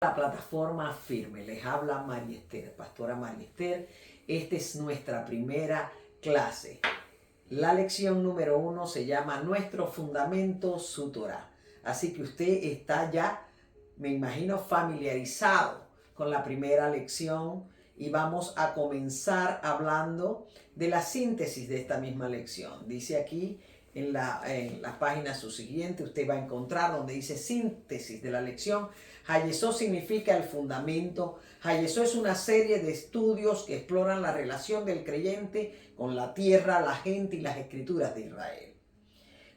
La plataforma firme, les habla María Esther, pastora María Esther. Esta es nuestra primera clase. La lección número 1 se llama Nuestro Fundamento, su Torah. Así que usted está ya, me imagino, familiarizado con la primera lección y vamos a comenzar hablando de la síntesis de esta misma lección. Dice aquí en la página subsiguiente, usted va a encontrar donde dice síntesis de la lección. Hayesó significa el fundamento. Hayesó es una serie de estudios que exploran la relación del creyente con la tierra, la gente y las escrituras de Israel.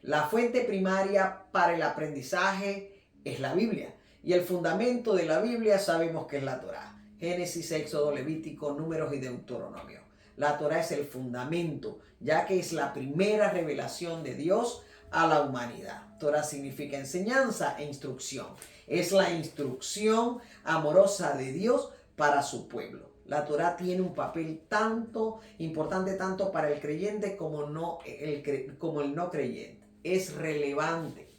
La fuente primaria para el aprendizaje es la Biblia. Y el fundamento de la Biblia sabemos que es la Torá. Génesis, Éxodo, Levítico, Números y Deuteronomio. La Torá es el fundamento, ya que es la primera revelación de Dios a la humanidad. Torá significa enseñanza e instrucción. Es la instrucción amorosa de Dios para su pueblo. La Torá tiene un papel importante tanto para el creyente como el no creyente. Es relevante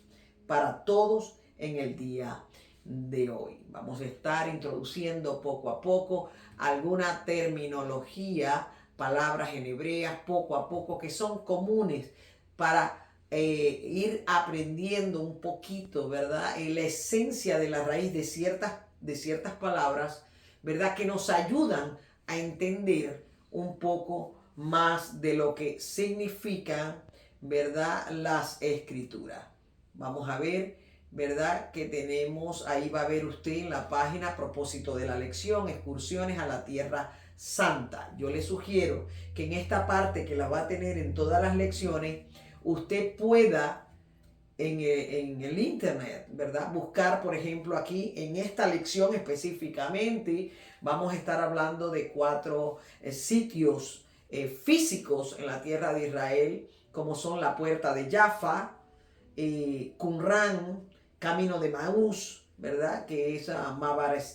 para todos en el día de hoy. Vamos a estar introduciendo poco a poco alguna terminología, palabras en hebreas, poco a poco, que son comunes para ir aprendiendo un poquito, ¿verdad? La esencia de la raíz de ciertas palabras, ¿verdad? Que nos ayudan a entender un poco más de lo que significan, ¿verdad? Las escrituras. Vamos a ver, ¿verdad? Que tenemos, ahí va a ver usted en la página a propósito de la lección, excursiones a la Tierra Santa. Yo le sugiero que en esta parte que la va a tener en todas las lecciones, usted pueda en el internet, ¿verdad? Buscar, por ejemplo, aquí en esta lección específicamente, vamos a estar hablando de 4 sitios físicos en la tierra de Israel, como son la puerta de Jaffa, Qumran, camino de Maús, ¿verdad? Que es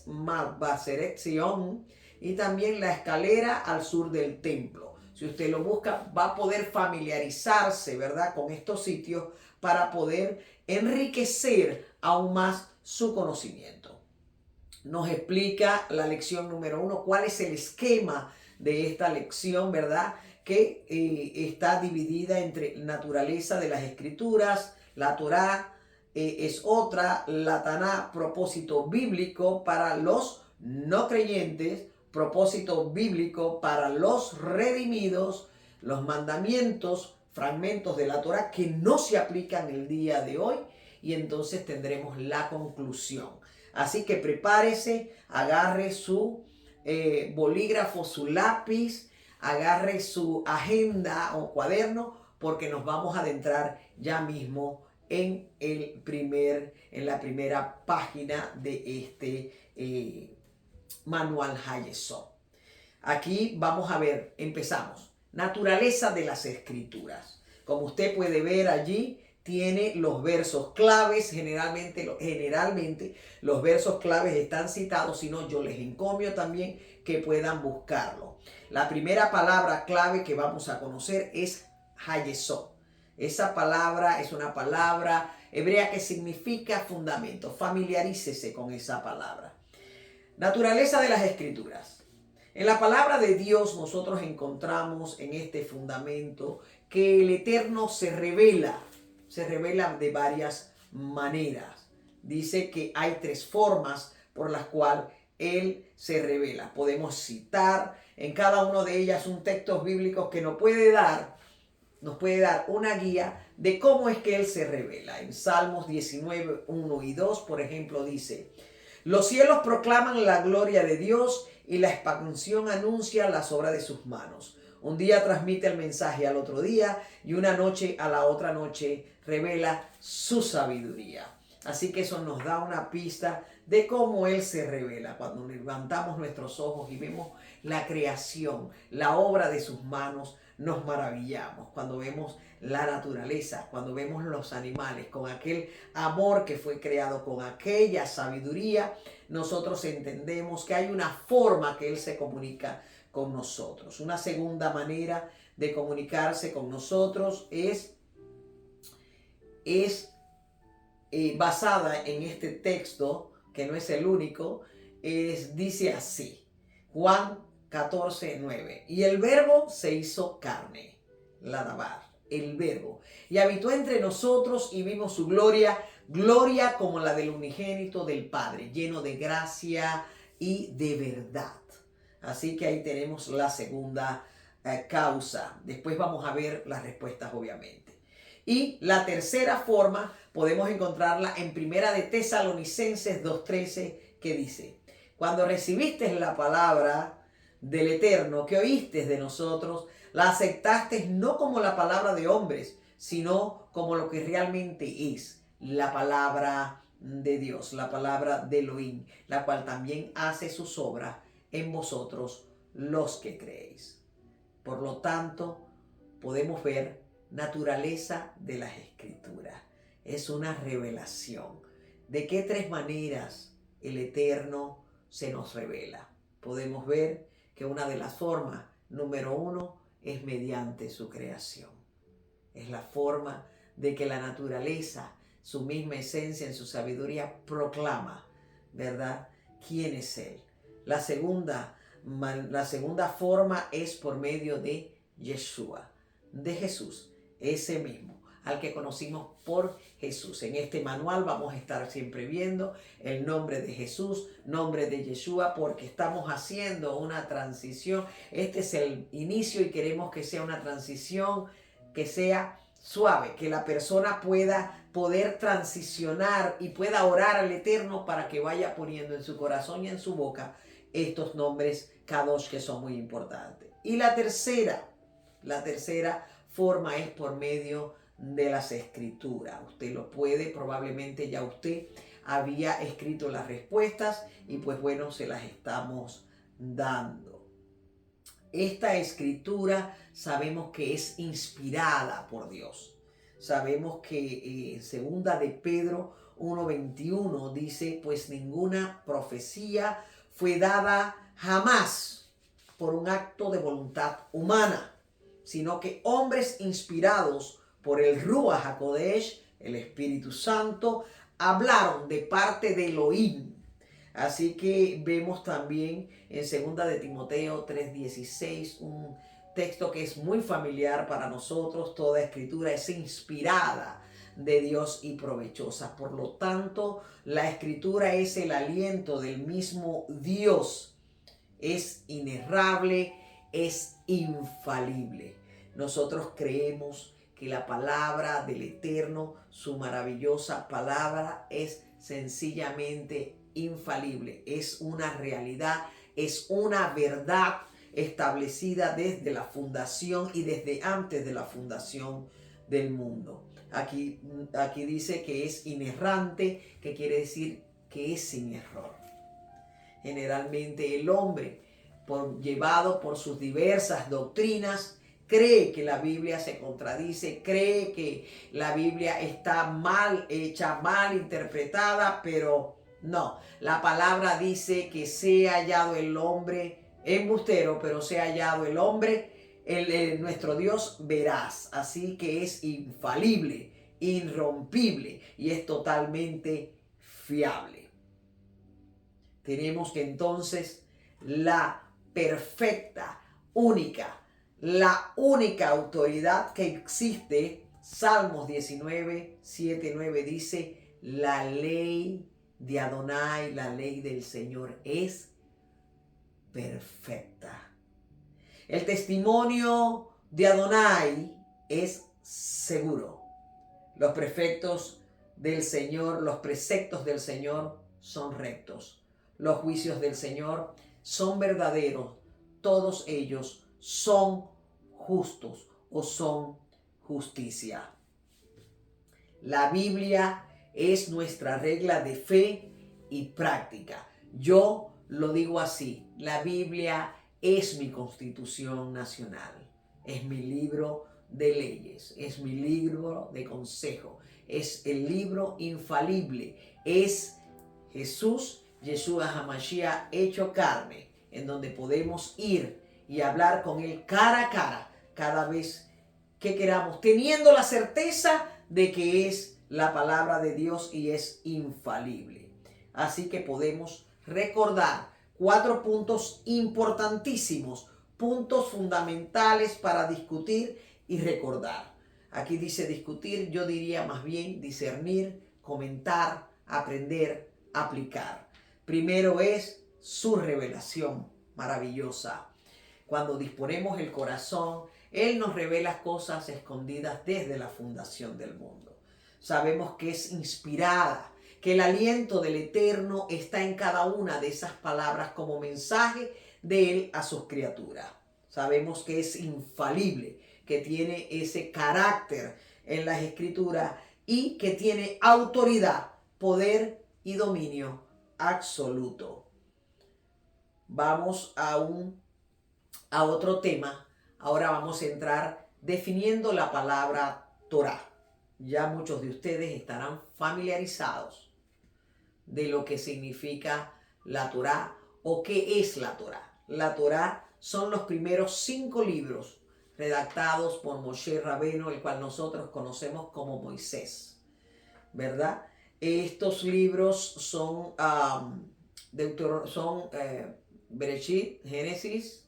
Mabaseret Zion, y también la escalera al sur del templo. Si usted lo busca, va a poder familiarizarse, ¿verdad?, con estos sitios para poder enriquecer aún más su conocimiento. Nos explica la lección número 1 cuál es el esquema de esta lección, ¿verdad?, que está dividida entre naturaleza de las escrituras, la Torá es otra, la Taná, propósito bíblico para los no creyentes, propósito bíblico para los redimidos, los mandamientos, fragmentos de la Torá que no se aplican el día de hoy, y entonces tendremos la conclusión. Así que prepárese, agarre su bolígrafo, su lápiz, agarre su agenda o cuaderno, porque nos vamos a adentrar ya mismo en la primera página de este manual Hayesó. Aquí vamos a ver, empezamos. Naturaleza de las escrituras. Como usted puede ver allí, tiene los versos claves. Generalmente los versos claves están citados, si no yo les encomio también que puedan buscarlo. La primera palabra clave que vamos a conocer es Hayesó. Esa palabra es una palabra hebrea que significa fundamento. Familiarícese con esa palabra. Naturaleza de las escrituras. En la palabra de Dios nosotros encontramos en este fundamento que el Eterno se revela de varias maneras. Dice que hay 3 formas por las cuales Él se revela. Podemos citar en cada una de ellas un texto bíblico que nos puede dar una guía de cómo es que Él se revela. En Salmos 19, 1 y 2, por ejemplo, dice: los cielos proclaman la gloria de Dios y la expansión anuncia las obras de sus manos. Un día transmite el mensaje al otro día y una noche a la otra noche revela su sabiduría. Así que eso nos da una pista de cómo Él se revela. Cuando levantamos nuestros ojos y vemos la creación, la obra de sus manos, nos maravillamos. Cuando vemos la naturaleza, cuando vemos los animales, con aquel amor que fue creado, con aquella sabiduría, nosotros entendemos que hay una forma que Él se comunica con nosotros. Una segunda manera de comunicarse con nosotros es basada en este texto que no es el único, dice así, Juan 14:9. Y el verbo se hizo carne, la dabar, el verbo, y habitó entre nosotros y vimos su gloria, gloria como la del unigénito del Padre, lleno de gracia y de verdad. Así que ahí tenemos la segunda causa. Después vamos a ver las respuestas, obviamente. Y la tercera forma podemos encontrarla en Primera de Tesalonicenses 2:13, que dice: cuando recibiste la palabra del Eterno que oíste de nosotros, la aceptaste no como la palabra de hombres, sino como lo que realmente es la palabra de Dios, la palabra de Elohim, la cual también hace sus obras en vosotros los que creéis. Por lo tanto, podemos ver naturaleza de las Escrituras. Es una revelación. ¿De qué tres maneras el Eterno se nos revela? Podemos ver que una de las formas, número uno, es mediante su creación. Es la forma de que la naturaleza, su misma esencia en su sabiduría, proclama, ¿verdad?, quién es Él. La segunda forma es por medio de Yeshua, de Jesús, ese mismo, al que conocimos por Jesús. En este manual vamos a estar siempre viendo el nombre de Jesús, nombre de Yeshua, porque estamos haciendo una transición. Este es el inicio y queremos que sea una transición que sea suave, que la persona pueda poder transicionar y pueda orar al Eterno para que vaya poniendo en su corazón y en su boca estos nombres Kadosh, que son muy importantes. Y la tercera forma es por medio de las Escrituras. Usted lo puede, probablemente ya usted había escrito las respuestas y pues bueno, se las estamos dando. Esta escritura sabemos que es inspirada por Dios. Sabemos que en segunda de Pedro 1:21 dice: pues ninguna profecía fue dada jamás por un acto de voluntad humana, sino que hombres inspirados por el Ruach HaKodesh, el Espíritu Santo, hablaron de parte de Elohim. Así que vemos también en 2 de Timoteo 3:16, un texto que es muy familiar para nosotros. Toda escritura es inspirada de Dios y provechosa. Por lo tanto, la escritura es el aliento del mismo Dios. Es inerrable, es infalible. Nosotros creemos que la palabra del Eterno, su maravillosa palabra, es sencillamente infalible. Es una realidad, es una verdad establecida desde la fundación y desde antes de la fundación del mundo. Aquí dice que es inerrante, que quiere decir que es sin error. Generalmente el hombre, llevado por sus diversas doctrinas, cree que la Biblia se contradice, cree que la Biblia está mal hecha, mal interpretada, pero no. La palabra dice que sea hallado el hombre embustero, pero sea hallado el hombre, nuestro Dios veraz. Así que es infalible, irrompible y es totalmente fiable. Tenemos que entonces la perfecta, la única autoridad que existe. Salmos 19:7-9 dice: la ley de Adonai, la ley del Señor es perfecta. El testimonio de Adonai es seguro. Los preceptos del Señor son rectos. Los juicios del Señor son verdaderos. Todos ellos son justos o son justicia. La Biblia es nuestra regla de fe y práctica. Yo lo digo así: la Biblia es mi constitución nacional. Es mi libro de leyes. Es mi libro de consejo. Es el libro infalible. Es Jesús, Yeshua HaMashiach hecho carne, en donde podemos ir y hablar con Él cara a cara cada vez que queramos, teniendo la certeza de que es la palabra de Dios y es infalible. Así que podemos recordar 4 puntos importantísimos, puntos fundamentales para discutir y recordar. Aquí dice discutir, yo diría más bien discernir, comentar, aprender, aplicar. Primero es su revelación maravillosa. Cuando disponemos el corazón, Él nos revela cosas escondidas desde la fundación del mundo. Sabemos que es inspirada, que el aliento del Eterno está en cada una de esas palabras como mensaje de Él a sus criaturas. Sabemos que es infalible, que tiene ese carácter en las Escrituras y que tiene autoridad, poder y dominio absoluto. Vamos a otro tema. Ahora vamos a entrar definiendo la palabra Torah. Ya muchos de ustedes estarán familiarizados de lo que significa la Torah o qué es la Torah. La Torah son los primeros 5 libros redactados por Moshe Rabbeinu, el cual nosotros conocemos como Moisés, ¿verdad? Estos libros son Bereshit, Génesis,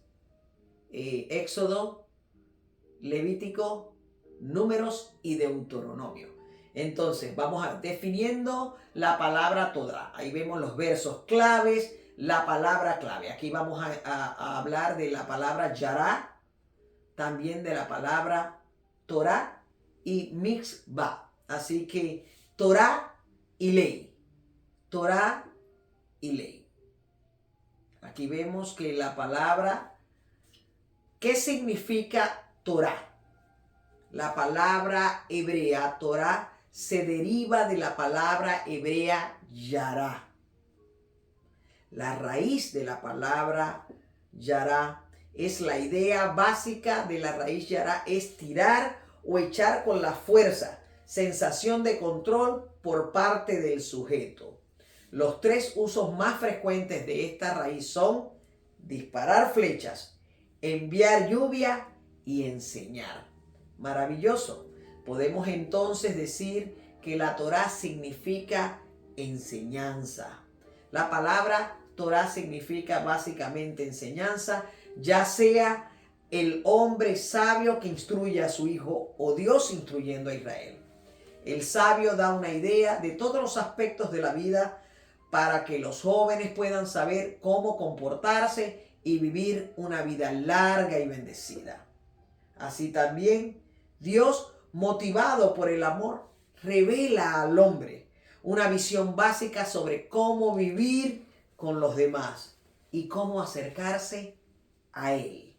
Éxodo, Levítico, Números y Deuteronomio. Entonces, vamos a definiendo la palabra Torah. Ahí vemos los versos claves, la palabra clave. Aquí vamos a hablar de la palabra Yará, también de la palabra Torah y Mitzvah. Así que Torah y ley. Torah y ley. Aquí vemos que la palabra, ¿qué significa Torah? La palabra hebrea Torah se deriva de la palabra hebrea Yará. La raíz de la palabra Yará es la idea básica de la raíz Yará, es tirar o echar con la fuerza, sensación de control por parte del sujeto. Los 3 usos más frecuentes de esta raíz son disparar flechas, enviar lluvia y enseñar. Maravilloso. Podemos entonces decir que la Torah significa enseñanza. La palabra Torah significa básicamente enseñanza, ya sea el hombre sabio que instruye a su hijo o Dios instruyendo a Israel. El sabio da una idea de todos los aspectos de la vida para que los jóvenes puedan saber cómo comportarse y vivir una vida larga y bendecida. Así también, Dios, motivado por el amor, revela al hombre una visión básica sobre cómo vivir con los demás y cómo acercarse a Él.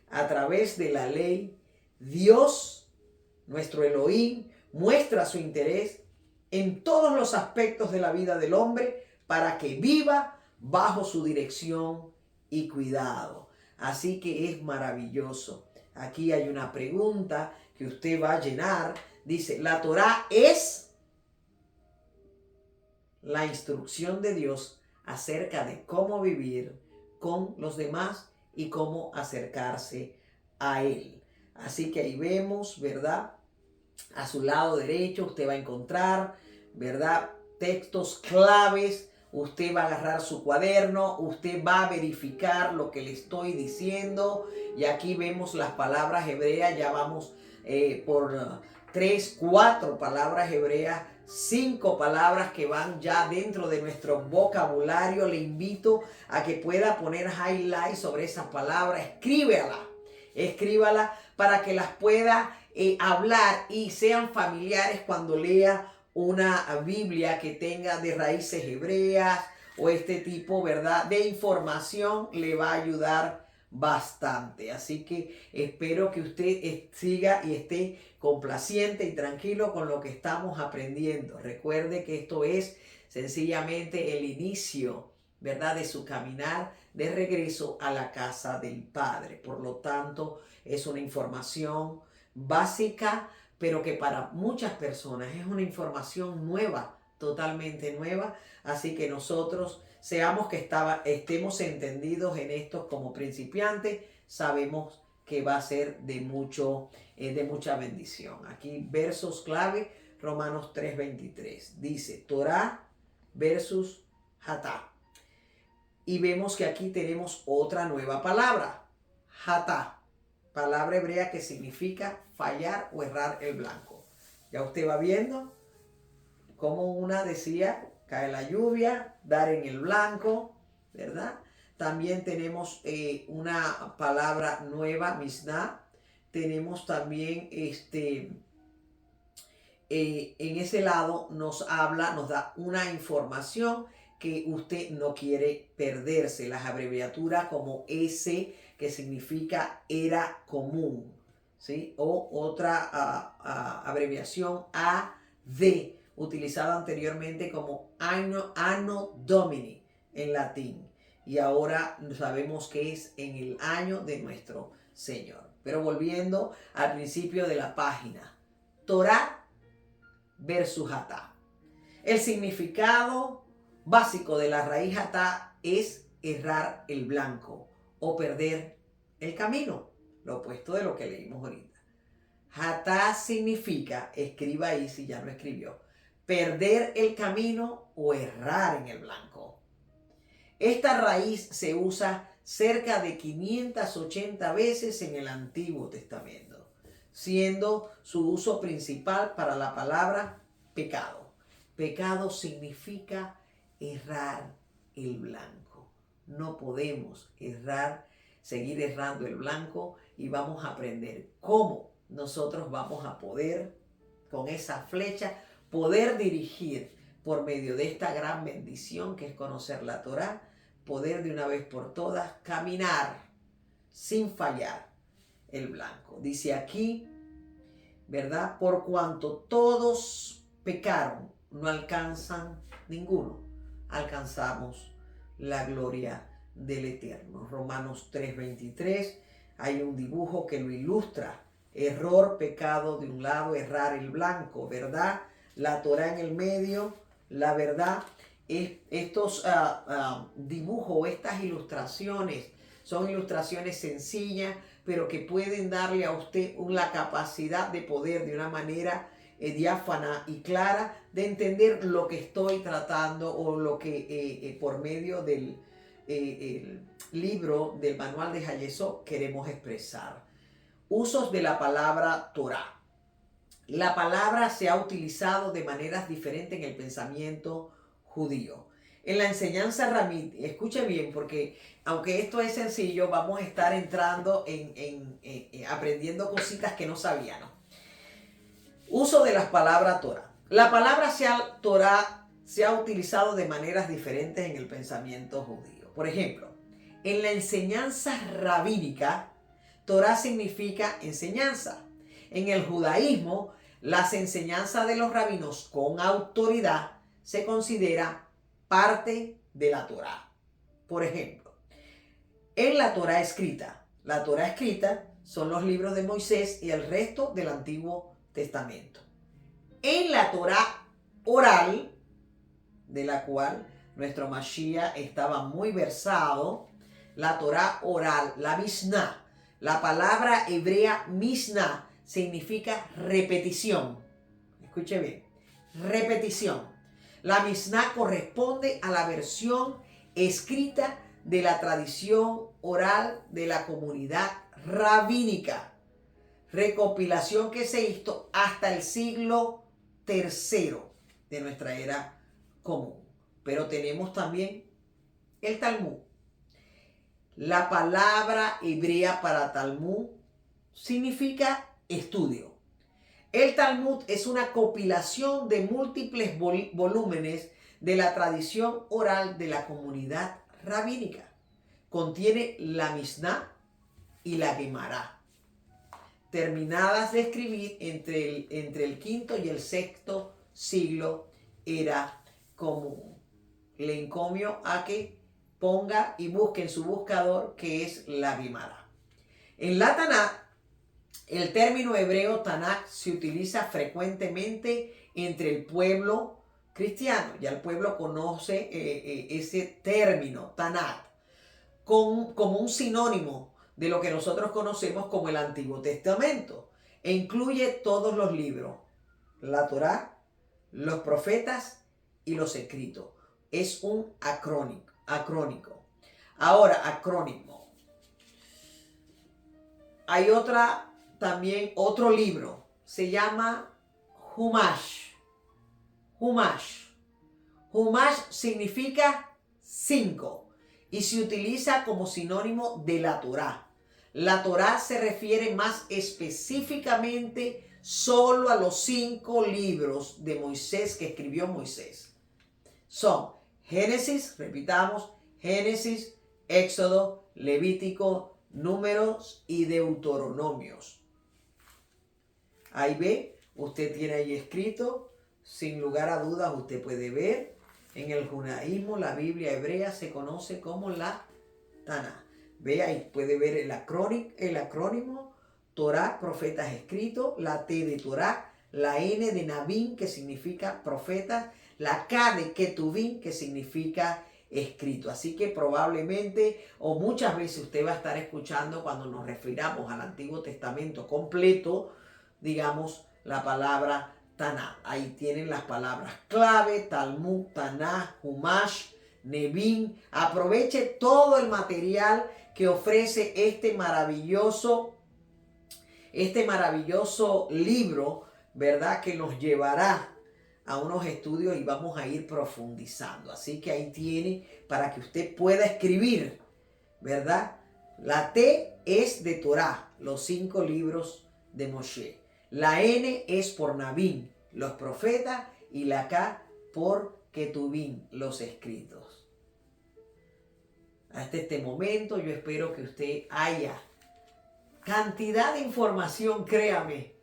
A través de la ley, Dios, nuestro Elohim, muestra su interés en todos los aspectos de la vida del hombre para que viva bajo su dirección y cuidado. Así que es maravilloso. Aquí hay una pregunta que usted va a llenar. Dice, ¿la Torah es la instrucción de Dios acerca de cómo vivir con los demás y cómo acercarse a Él? Así que ahí vemos, ¿verdad? A su lado derecho usted va a encontrar, ¿verdad?, textos claves. Usted va a agarrar su cuaderno, usted va a verificar lo que le estoy diciendo. Y aquí vemos las palabras hebreas, ya vamos por 3, 4 palabras hebreas, 5 palabras que van ya dentro de nuestro vocabulario. Le invito a que pueda poner highlight sobre esas palabras, escríbala para que las pueda hablar y sean familiares cuando lea una Biblia que tenga de raíces hebreas o este tipo, ¿verdad?, de información. Le va a ayudar bastante. Así que espero que usted siga y esté complaciente y tranquilo con lo que estamos aprendiendo. Recuerde que esto es sencillamente el inicio, ¿verdad?, de su caminar de regreso a la casa del Padre. Por lo tanto, es una información básica, pero que para muchas personas es una información nueva, totalmente nueva. Así que nosotros seamos que estemos entendidos en esto como principiantes, sabemos que va a ser de mucha bendición. Aquí versos clave, Romanos 3:23. Dice, Torah versus hatá. Y vemos que aquí tenemos otra nueva palabra, hatá, palabra hebrea que significa fallar o errar el blanco. Ya usted va viendo cómo una decía, cae la lluvia, dar en el blanco, ¿verdad? También tenemos una palabra nueva, misná. Tenemos también en ese lado nos habla, nos da una información que usted no quiere perderse. Las abreviaturas como S, que significa era común, ¿sí? O otra abreviación AD, utilizada anteriormente como Anno Domini en latín. Y ahora sabemos que es en el año de nuestro Señor. Pero volviendo al principio de la página, Torá versus hatá. El significado básico de la raíz hatá es errar el blanco o perder el camino, lo opuesto de lo que leímos ahorita. Hatá significa, escriba ahí si ya lo escribió, perder el camino o errar en el blanco. Esta raíz se usa cerca de 580 veces en el Antiguo Testamento, siendo su uso principal para la palabra pecado. Pecado significa errar el blanco. No podemos seguir errando el blanco, y vamos a aprender cómo nosotros vamos a poder, con esa flecha, poder dirigir por medio de esta gran bendición que es conocer la Torá, poder de una vez por todas caminar sin fallar el blanco. Dice aquí, ¿verdad? Por cuanto todos pecaron, no alcanzan ninguno, alcanzamos la gloria del Eterno. Romanos 3:23, hay un dibujo que lo ilustra. Error, pecado de un lado, errar el blanco, ¿verdad? La Torá en el medio, la verdad. Estos dibujos, estas ilustraciones, son ilustraciones sencillas, pero que pueden darle a usted la capacidad de poder de una manera diáfana y clara de entender lo que estoy tratando, o lo que por medio del el libro del manual de Hayesó queremos expresar. Usos de la palabra Torá. La palabra se ha utilizado de maneras diferentes en el pensamiento judío. En la enseñanza ramí, escuche bien, porque aunque esto es sencillo, vamos a estar entrando aprendiendo cositas que no sabían, ¿no? Uso de las palabras Torah. La palabra Torah se ha utilizado de maneras diferentes en el pensamiento judío. Por ejemplo, en la enseñanza rabínica, Torah significa enseñanza. En el judaísmo, las enseñanzas de los rabinos con autoridad se considera parte de la Torá. Por ejemplo, en la Torá escrita son los libros de Moisés y el resto del Antiguo Testamento. En la Torá oral, de la cual nuestro Mashiach estaba muy versado, la Torá oral, la Misná, la palabra hebrea Misná significa repetición. Escuche bien, repetición. La Misná corresponde a la versión escrita de la tradición oral de la comunidad rabínica, recopilación que se hizo hasta el siglo III de nuestra era común. Pero tenemos también el Talmud. La palabra hebrea para Talmud significa estudio. El Talmud es una compilación de múltiples volúmenes de la tradición oral de la comunidad rabínica. Contiene la Misná y la Gemara, terminadas de escribir entre el quinto y el sexto siglo era común. Le encomio a que ponga y busque en su buscador qué es la Gemara. En la Tanakh, el término hebreo Tanakh se utiliza frecuentemente entre el pueblo cristiano. Ya el pueblo conoce ese término Tanakh como un sinónimo de lo que nosotros conocemos como el Antiguo Testamento, e incluye todos los libros, la Torá, los profetas y los escritos. es un acrónico. Ahora, acrónimo. Hay también otro libro, se llama Humash. Humash. Humash significa 5 y se utiliza como sinónimo de la Torá. La Torá se refiere más específicamente solo a los 5 libros de Moisés que escribió Moisés. Son Génesis, repitamos, Génesis, Éxodo, Levítico, Números y Deuteronomios. Ahí ve, usted tiene ahí escrito, sin lugar a dudas usted puede ver, en el judaísmo la Biblia hebrea se conoce como la Taná. Ve ahí, puede ver el acrónimo, Torá, profetas escritos, la T de Torá, la N de Nabín, que significa profeta, la K de Ketubín, que significa escrito. Así que probablemente o muchas veces usted va a estar escuchando cuando nos refiramos al Antiguo Testamento completo, digamos, la palabra Taná. Ahí tienen las palabras clave, Talmud, Taná, Humash, Nebim. Aproveche todo el material que ofrece este maravilloso libro, ¿verdad? Que nos llevará a unos estudios y vamos a ir profundizando. Así que ahí tiene para que usted pueda escribir, ¿verdad? La T es de Torá, los 5 libros de Moshe. La N es por Nabín, los profetas, y la K por Ketubín, los escritos. Hasta este momento yo espero que usted haya cantidad de información, créame,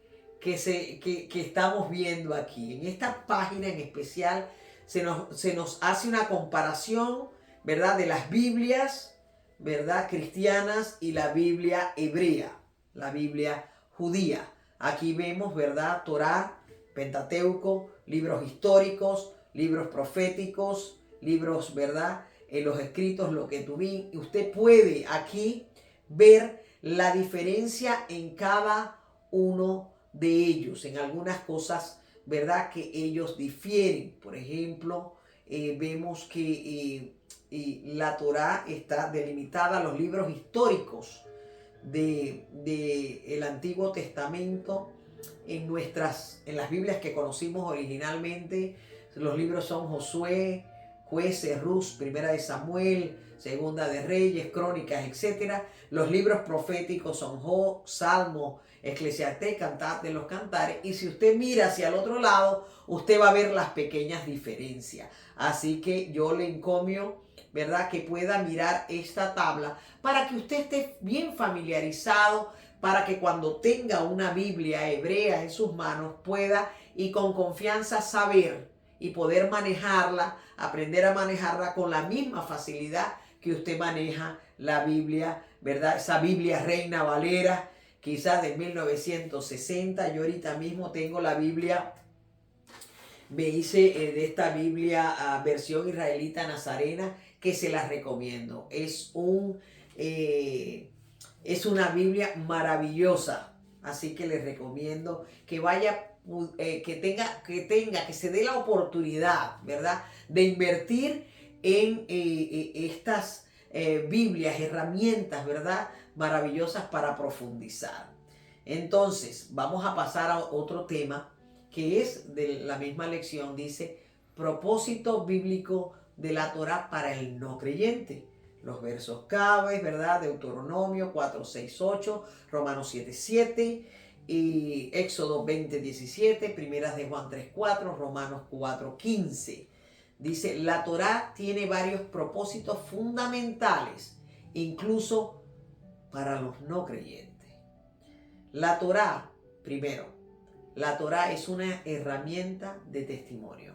que estamos viendo aquí. En esta página en especial se nos hace una comparación, ¿verdad?, de las Biblias, ¿verdad?, cristianas y la Biblia hebrea, la Biblia judía. Aquí vemos, ¿verdad?, Torá, Pentateuco, libros históricos, libros proféticos, libros, ¿verdad?, en los escritos, lo que tuvimos. Usted puede aquí ver la diferencia en cada uno de ellos, en algunas cosas, ¿verdad?, que ellos difieren. Por ejemplo, vemos que la Torá está delimitada a los libros históricos del Antiguo Testamento. En las Biblias que conocimos originalmente, los libros son Josué, Jueces, Rut, Primera de Samuel, Segunda de Reyes, Crónicas, etc. Los libros proféticos son Job, Salmo, Eclesiastés, Cantar de los Cantares. Y si usted mira hacia el otro lado, usted va a ver las pequeñas diferencias. Así que yo le encomio, ¿verdad?, que pueda mirar esta tabla para que usted esté bien familiarizado, para que cuando tenga una Biblia hebrea en sus manos pueda y con confianza saber y poder manejarla, aprender a manejarla con la misma facilidad que usted maneja la Biblia, ¿verdad? Esa Biblia Reina Valera, quizás de 1960. Yo ahorita mismo tengo la Biblia, me hice de esta Biblia versión israelita nazarena, que se las recomiendo. Es una Biblia maravillosa, así que les recomiendo que vaya, que se dé la oportunidad, ¿verdad?, de invertir en estas Biblias, herramientas, ¿verdad?, maravillosas para profundizar. Entonces, vamos a pasar a otro tema que es de la misma lección. Dice, propósito bíblico de la Torá para el no creyente. Los versos claves, ¿verdad? Deuteronomio 4, 6, 8, Romanos 7, 7, y Éxodo 20, 17, Primeras de Juan 3, 4, Romanos 4, 15. Dice, la Torá tiene varios propósitos fundamentales, incluso para los no creyentes. La Torá, primero, la Torá es una herramienta de testimonio.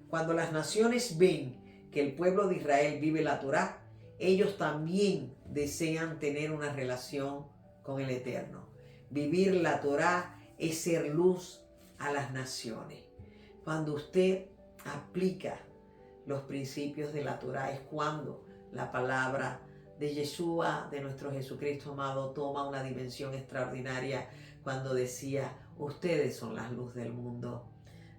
Cuando las naciones ven que el pueblo de Israel vive la Torá, ellos también desean tener una relación con el Eterno. Vivir la Torá es ser luz a las naciones. Cuando usted aplica los principios de la Torá es cuando la palabra de Yeshua, de nuestro Jesucristo amado, toma una dimensión extraordinaria cuando decía, ustedes son la luz del mundo.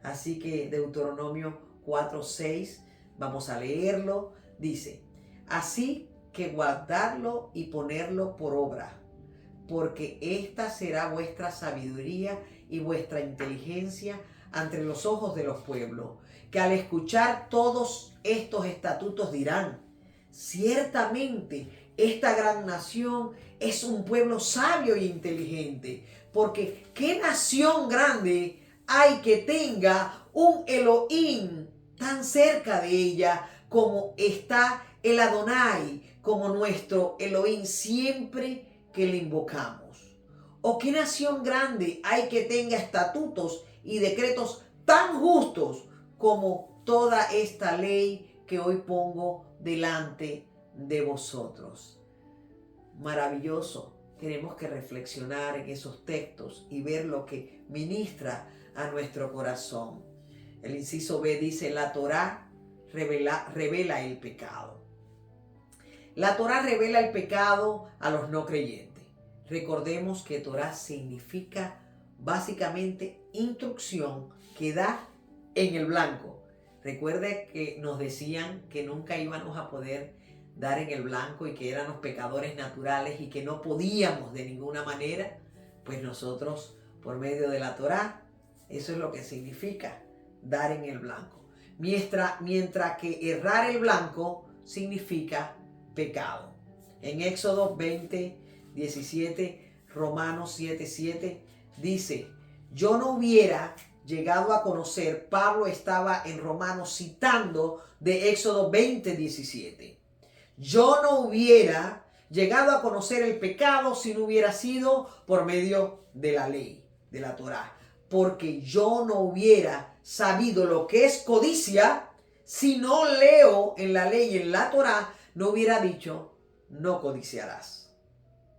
Así que Deuteronomio 4:6 Vamos a leerlo. Dice, así que guardadlo y ponerlo por obra, porque esta será vuestra sabiduría y vuestra inteligencia ante los ojos de los pueblos, que al escuchar todos estos estatutos dirán, ciertamente esta gran nación es un pueblo sabio e inteligente, porque ¿qué nación grande hay que tenga un Elohim tan cerca de ella como está el Adonai, como nuestro Elohim siempre que le invocamos? ¿O qué nación grande hay que tenga estatutos y decretos tan justos como toda esta ley que hoy pongo delante de vosotros? Maravilloso. Tenemos que reflexionar en esos textos y ver lo que ministra a nuestro corazón. El inciso B dice, la Torá revela el pecado. La Torá revela el pecado a los no creyentes. Recordemos que Torá significa básicamente instrucción que da en el blanco. Recuerde que nos decían que nunca íbamos a poder dar en el blanco y que éramos pecadores naturales y que no podíamos de ninguna manera. Pues nosotros, por medio de la Torá, eso es lo que significa dar en el blanco. Mientras que errar el blanco significa pecado. En Éxodo 20, 17, Romanos 7, 7 dice, yo no hubiera llegado a conocer, Pablo estaba en Romanos citando de Éxodo 20, 17. Yo no hubiera llegado a conocer el pecado si no hubiera sido por medio de la ley, de la Torá. Porque yo no hubiera sabido lo que es codicia si no leo en la ley y en la Torá, no hubiera dicho, no codiciarás.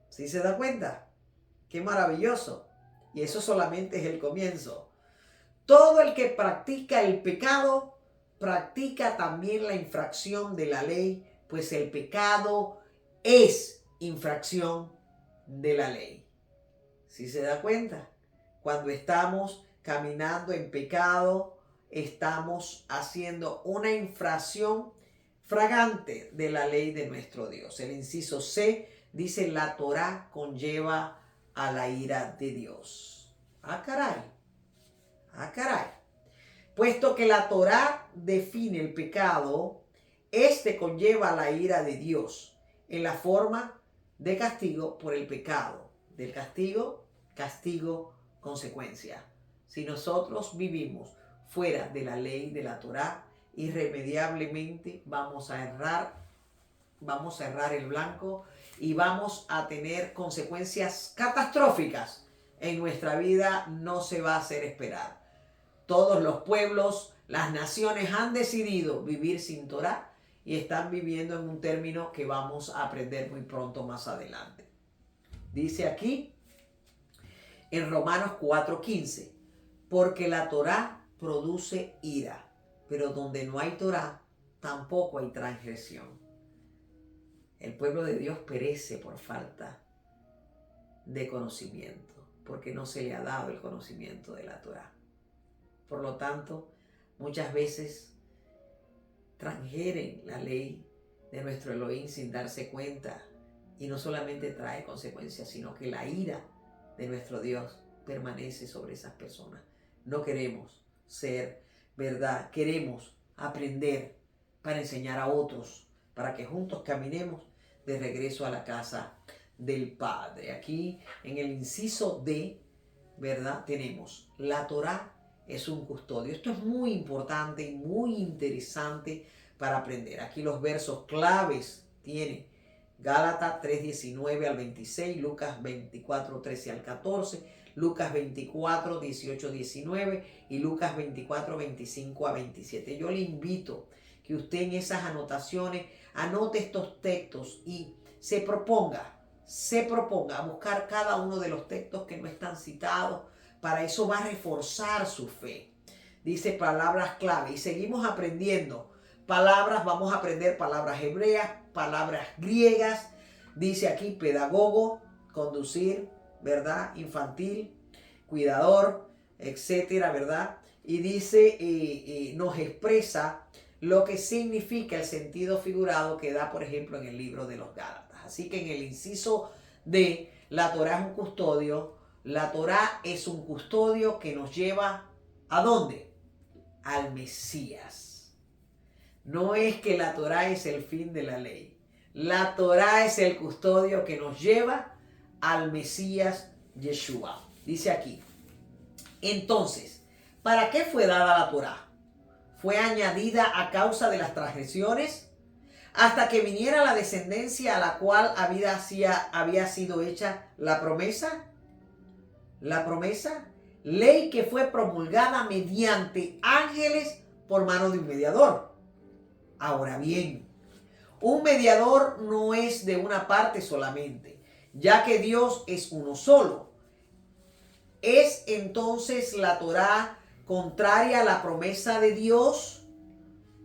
¿Sí se da cuenta? Qué maravilloso. Y eso solamente es el comienzo. Todo el que practica el pecado, practica también la infracción de la ley, pues el pecado es infracción de la ley. ¿Sí se da cuenta? Cuando estamos caminando en pecado, estamos haciendo una infracción fragante de la ley de nuestro Dios. El inciso C dice, la Torá conlleva a la ira de Dios. Ah, caray. Ah, caray. Puesto que la Torá define el pecado, este conlleva la ira de Dios en la forma de castigo por el pecado. Del castigo, castigo, consecuencia. Si nosotros vivimos fuera de la ley de la Torá, irremediablemente vamos a errar el blanco y vamos a tener consecuencias catastróficas en nuestra vida. No se va a hacer esperar. Todos los pueblos, las naciones han decidido vivir sin Torá y están viviendo en un término que vamos a aprender muy pronto más adelante. Dice aquí en Romanos 4:15, porque la Torá produce ira, pero donde no hay Torá, tampoco hay transgresión. El pueblo de Dios perece por falta de conocimiento, porque no se le ha dado el conocimiento de la Torá. Por lo tanto, muchas veces transgreden la ley de nuestro Elohim sin darse cuenta, y no solamente trae consecuencias, sino que la ira de nuestro Dios permanece sobre esas personas. No queremos ser verdad, queremos aprender para enseñar a otros, para que juntos caminemos de regreso a la casa del Padre. Aquí en el inciso D, ¿verdad? Tenemos la Torá es un custodio. Esto es muy importante y muy interesante para aprender. Aquí los versos claves tiene Gálatas 3:19 al 26, Lucas 24:13 al 14, Lucas 24:18-19 y Lucas 24:25 a 27. Yo le invito que usted en esas anotaciones anote estos textos y se proponga a buscar cada uno de los textos que no están citados. Para eso va a reforzar su fe. Dice palabras clave y seguimos aprendiendo palabras. Vamos a aprender palabras hebreas, palabras griegas. Dice aquí pedagogo, conducir, ¿verdad? Infantil, cuidador, etcétera, ¿verdad? Y dice, nos expresa lo que significa el sentido figurado que da, por ejemplo, en el libro de los Gálatas. Así que en el inciso D, la Torá es un custodio. La Torá es un custodio que nos lleva ¿a dónde? Al Mesías. No es que la Torá es el fin de la ley. La Torá es el custodio que nos lleva al Mesías Yeshua. Dice aquí. Entonces, ¿para qué fue dada la Torá? ¿Fue añadida a causa de las transgresiones? Hasta que viniera la descendencia a la cual había sido hecha la promesa. La promesa, ley que fue promulgada mediante ángeles por mano de un mediador. Ahora bien, un mediador no es de una parte solamente, ya que Dios es uno solo. ¿Es entonces la Torá contraria a la promesa de Dios?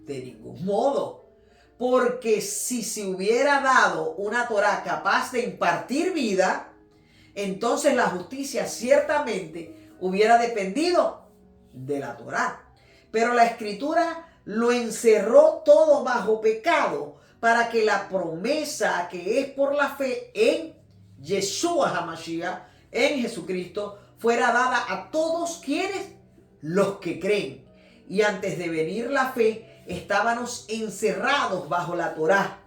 De ningún modo. Porque si se hubiera dado una Torá capaz de impartir vida, entonces la justicia ciertamente hubiera dependido de la Torá. Pero la Escritura lo encerró todo bajo pecado para que la promesa que es por la fe en Yeshua HaMashiach, en Jesucristo, fuera dada a todos quienes, los que creen. Y antes de venir la fe, estábamos encerrados bajo la Torá,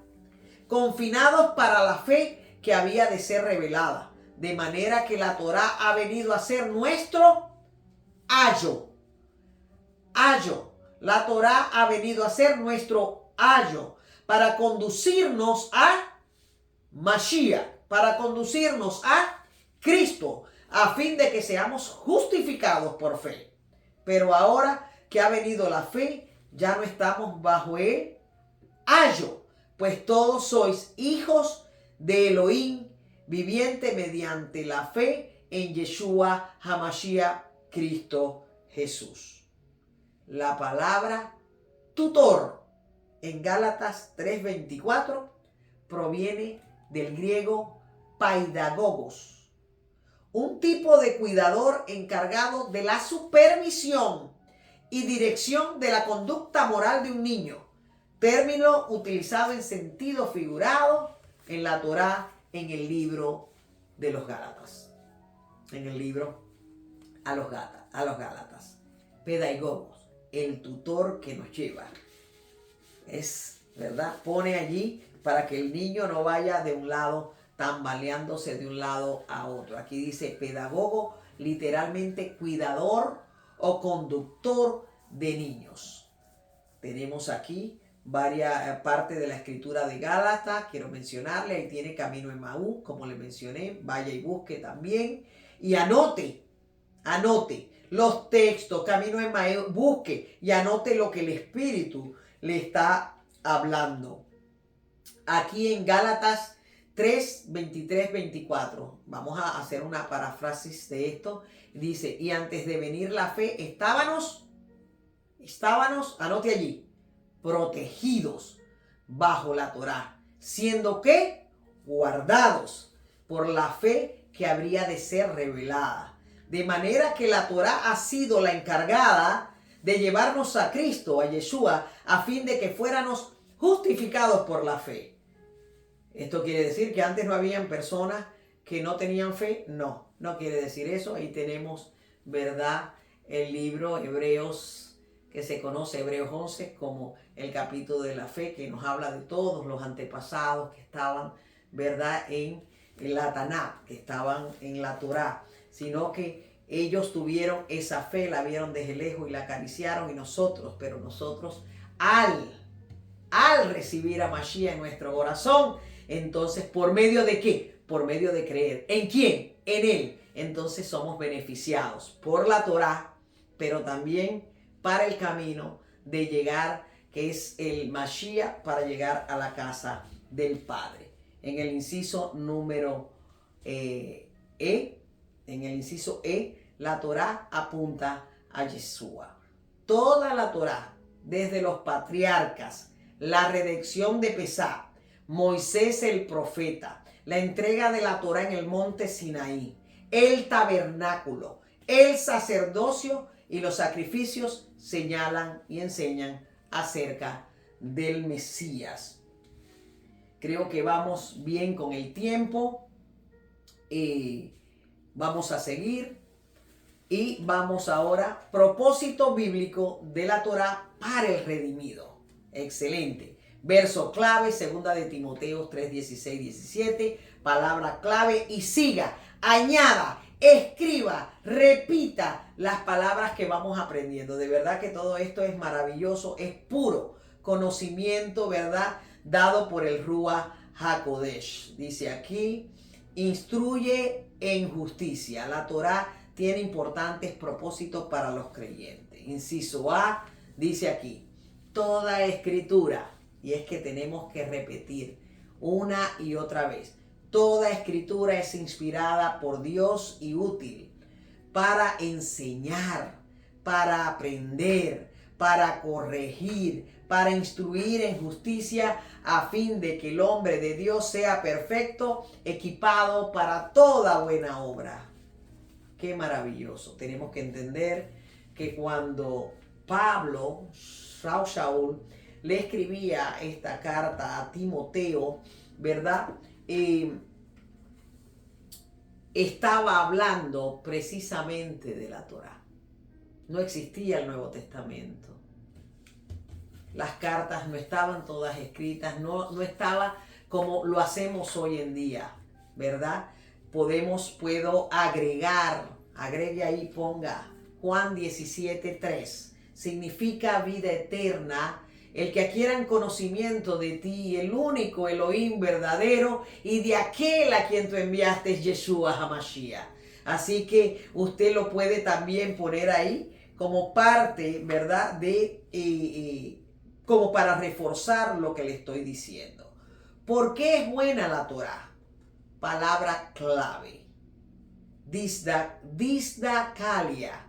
confinados para la fe que había de ser revelada. De manera que la Torá ha venido a ser nuestro ayo. Ayo. La Torá ha venido a ser nuestro ayo para conducirnos a Mashiach, para conducirnos a Cristo, a fin de que seamos justificados por fe. Pero ahora que ha venido la fe, ya no estamos bajo el ayo, pues todos sois hijos de Elohim viviente mediante la fe en Yeshua HaMashiach, Cristo Jesús. La palabra tutor en Gálatas 3:24 proviene del griego paidagogos, un tipo de cuidador encargado de la supervisión y dirección de la conducta moral de un niño, término utilizado en sentido figurado en la Torá en el libro de los Gálatas. En el libro a los Gálatas. Pedagogos, el tutor que nos lleva. Es, ¿verdad? Pone allí para que el niño no vaya de un lado tambaleándose de un lado a otro. Aquí dice pedagogo, literalmente cuidador o conductor de niños. Tenemos aquí varias partes de la escritura de Gálatas. Quiero mencionarle, ahí tiene Camino Emaús, como le mencioné, vaya y busque también. Y anote los textos, Camino Emaús, busque y anote lo que el Espíritu le está hablando. Aquí en Gálatas 3, 23, 24. Vamos a hacer una paráfrasis de esto. Dice, y antes de venir la fe, estábamos, anote allí, protegidos bajo la Torá, siendo que guardados por la fe que habría de ser revelada. De manera que la Torá ha sido la encargada de llevarnos a Cristo, a Yeshua, a fin de que fuéramos justificados por la fe. ¿Esto quiere decir que antes no habían personas que no tenían fe? No, no quiere decir eso. Ahí tenemos, ¿verdad?, el libro Hebreos, que se conoce Hebreos 11 como el capítulo de la fe, que nos habla de todos los antepasados que estaban, ¿verdad?, en la Taná, que estaban en la Torá, sino que ellos tuvieron esa fe, la vieron desde lejos y la acariciaron, y nosotros, pero nosotros al recibir a Mashiach en nuestro corazón, entonces, ¿por medio de qué? Por medio de creer. ¿En quién? En Él. Entonces somos beneficiados por la Torá, pero también para el camino de llegar, que es el Mashiach, para llegar a la casa del Padre. En el inciso número la Torá apunta a Yeshua. Toda la Torá, desde los patriarcas, la redención de Pesá, Moisés el profeta, la entrega de la Torá en el monte Sinaí, el tabernáculo, el sacerdocio y los sacrificios señalan y enseñan acerca del Mesías. Creo que vamos bien con el tiempo. Vamos a seguir. Y vamos ahora, propósito bíblico de la Torá para el redimido. Excelente. Verso clave, 2 de Timoteo 3, 16, 17. Palabra clave y siga, añada, escriba, repita las palabras que vamos aprendiendo. De verdad que todo esto es maravilloso, es puro conocimiento, ¿verdad? Dado por el Ruach HaKodesh. Dice aquí, instruye en justicia. La Torá tiene importantes propósitos para los creyentes. Inciso A, dice aquí, toda escritura, y es que tenemos que repetir una y otra vez, toda escritura es inspirada por Dios y útil para enseñar, para aprender, para corregir, para instruir en justicia, a fin de que el hombre de Dios sea perfecto, equipado para toda buena obra. Qué maravilloso. Tenemos que entender que cuando Pablo, Saúl, le escribía esta carta a Timoteo, ¿verdad? Estaba hablando precisamente de la Torá. No existía el Nuevo Testamento. Las cartas no estaban todas escritas, no estaba como lo hacemos hoy en día, ¿verdad? Puedo agregue ahí, ponga Juan 17:3. Significa vida eterna, el que adquieran conocimiento de ti, el único Elohim verdadero, y de aquel a quien tú enviaste, Yeshua HaMashiach. Así que usted lo puede también poner ahí como parte, ¿verdad? Como para reforzar lo que le estoy diciendo. ¿Por qué es buena la Torá? Palabra clave. Didakalia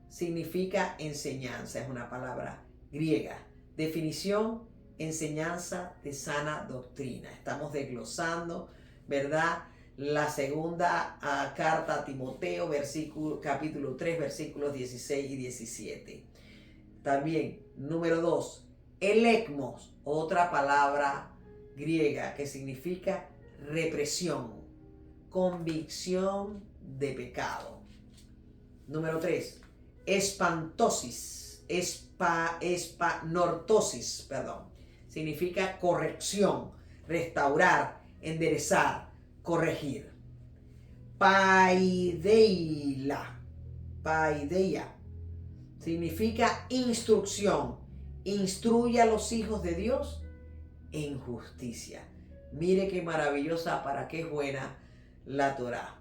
significa enseñanza, es una palabra griega. Definición, enseñanza de sana doctrina. Estamos desglosando, ¿verdad? La segunda carta a Timoteo, capítulo 3, versículos 16 y 17. También, número 2, elecmos, otra palabra griega que significa represión, convicción de pecado. Número 3, nortosis, significa corrección, restaurar, enderezar, corregir. Paideia significa instrucción, instruye a los hijos de Dios en justicia. Mire qué maravillosa, para qué es buena la Torá.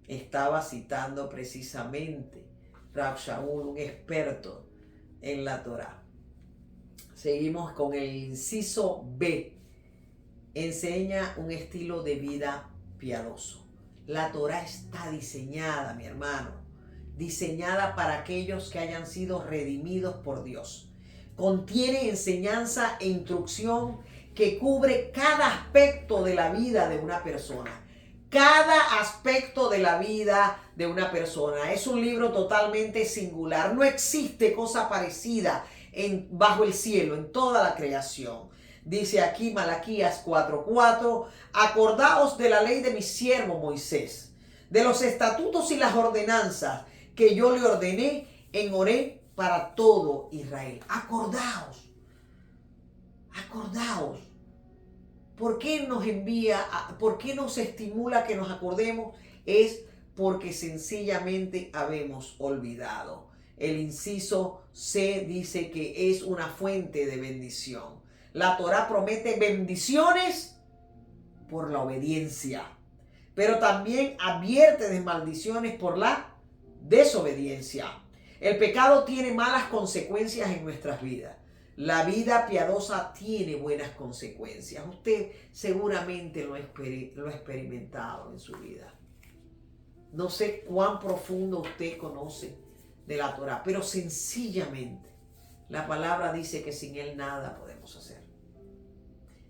Estaba citando precisamente Rab Shaul, un experto en la Torá. Seguimos con el inciso B. Enseña un estilo de vida piadoso. La Torá está diseñada, mi hermano, diseñada para aquellos que hayan sido redimidos por Dios. Contiene enseñanza e instrucción que cubre cada aspecto de la vida de una persona. Cada aspecto de la vida de una persona. Es un libro totalmente singular. No existe cosa parecida bajo el cielo, en toda la creación. Dice aquí Malaquías 4:4, acordaos de la ley de mi siervo Moisés, de los estatutos y las ordenanzas que yo le ordené en Horeb para todo Israel. Acordaos. ¿Por qué por qué nos estimula que nos acordemos? Es porque sencillamente habemos olvidado. El inciso C dice que es una fuente de bendición. La Torá promete bendiciones por la obediencia, pero también advierte de maldiciones por la desobediencia. El pecado tiene malas consecuencias en nuestras vidas. La vida piadosa tiene buenas consecuencias. Usted seguramente lo ha experimentado en su vida. No sé cuán profundo usted conoce de la Torá, pero sencillamente la palabra dice que sin él nada podemos hacer.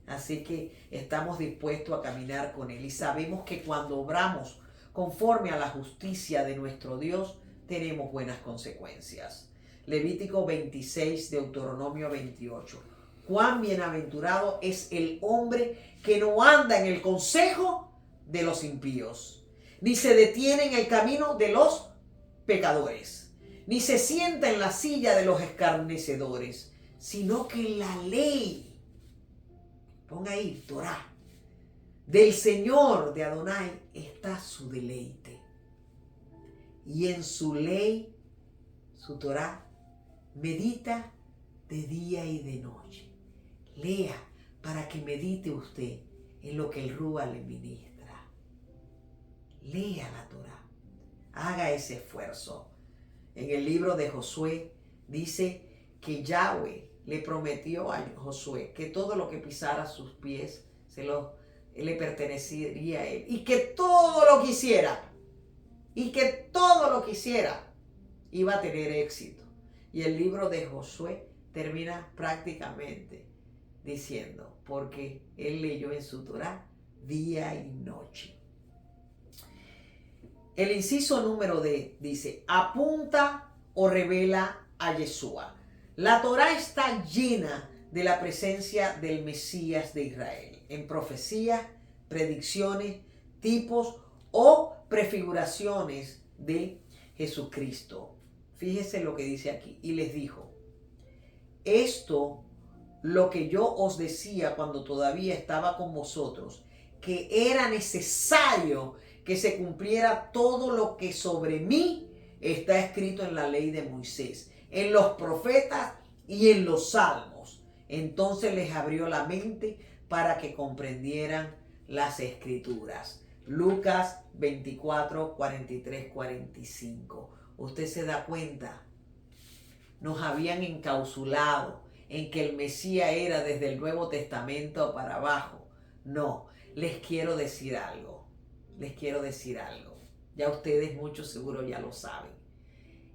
Así que estamos dispuestos a caminar con él y sabemos que cuando obramos conforme a la justicia de nuestro Dios, tenemos buenas consecuencias. Levítico 26, Deuteronomio 28. Cuán bienaventurado es el hombre que no anda en el consejo de los impíos, ni se detiene en el camino de los pecadores, ni se sienta en la silla de los escarnecedores, sino que en la ley, ponga ahí, Torah, del Señor de Adonai está su deleite. Y en su ley, su Torah, medita de día y de noche. Lea para que medite usted en lo que el Rúa le ministra. Lea la Torah. Haga ese esfuerzo. En el libro de Josué dice que Yahweh le prometió a Josué que todo lo que pisara sus pies le pertenecería a él. Y que todo lo que hiciera, iba a tener éxito. Y el libro de Josué termina prácticamente diciendo, porque él leyó en su Torah día y noche. El inciso número D dice, apunta o revela a Yeshua. La Torah está llena de la presencia del Mesías de Israel, en profecías, predicciones, tipos o prefiguraciones de Jesucristo. Fíjese lo que dice aquí. Y les dijo, esto lo que yo os decía cuando todavía estaba con vosotros, que era necesario que se cumpliera todo lo que sobre mí está escrito en la ley de Moisés, en los profetas y en los salmos. Entonces les abrió la mente para que comprendieran las escrituras. Lucas 24, 43, 45. Usted se da cuenta, nos habían encausulado en que el Mesías era desde el Nuevo Testamento para abajo. No, les quiero decir algo. Ya ustedes muchos seguro ya lo saben.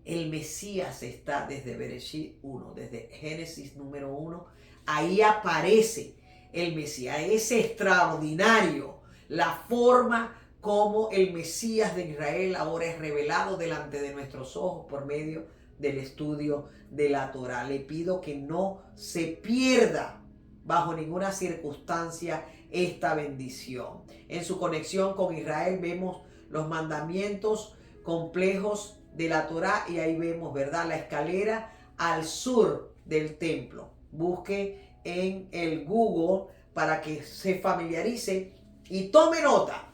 El Mesías está desde Bereshit 1, desde Génesis número 1. Ahí aparece el Mesías. Es extraordinario la forma como el Mesías de Israel ahora es revelado delante de nuestros ojos por medio del estudio de la Torah. Le pido que no se pierda bajo ninguna circunstancia esta bendición. En su conexión con Israel vemos los mandamientos complejos de la Torah y ahí vemos, ¿verdad?, la escalera al sur del templo. Busque en el Google para que se familiarice y tome nota.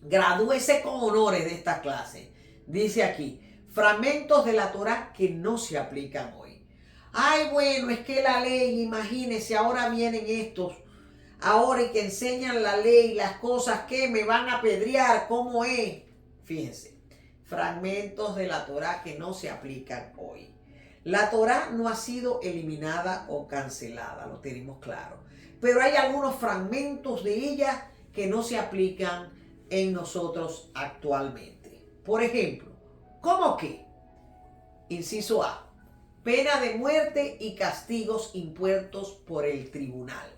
Gradúese con honores de esta clase. Dice aquí, fragmentos de la Torah que no se aplican hoy. Ay, bueno, es que la ley, imagínense, ahora vienen estos, ahora y que enseñan la ley, las cosas que me van a apedrear, ¿cómo es? Fíjense, fragmentos de la Torah que no se aplican hoy. La Torah no ha sido eliminada o cancelada, lo tenemos claro. Pero hay algunos fragmentos de ella que no se aplican en nosotros actualmente. Por ejemplo, ¿cómo qué? Inciso A, pena de muerte y castigos impuestos por el tribunal.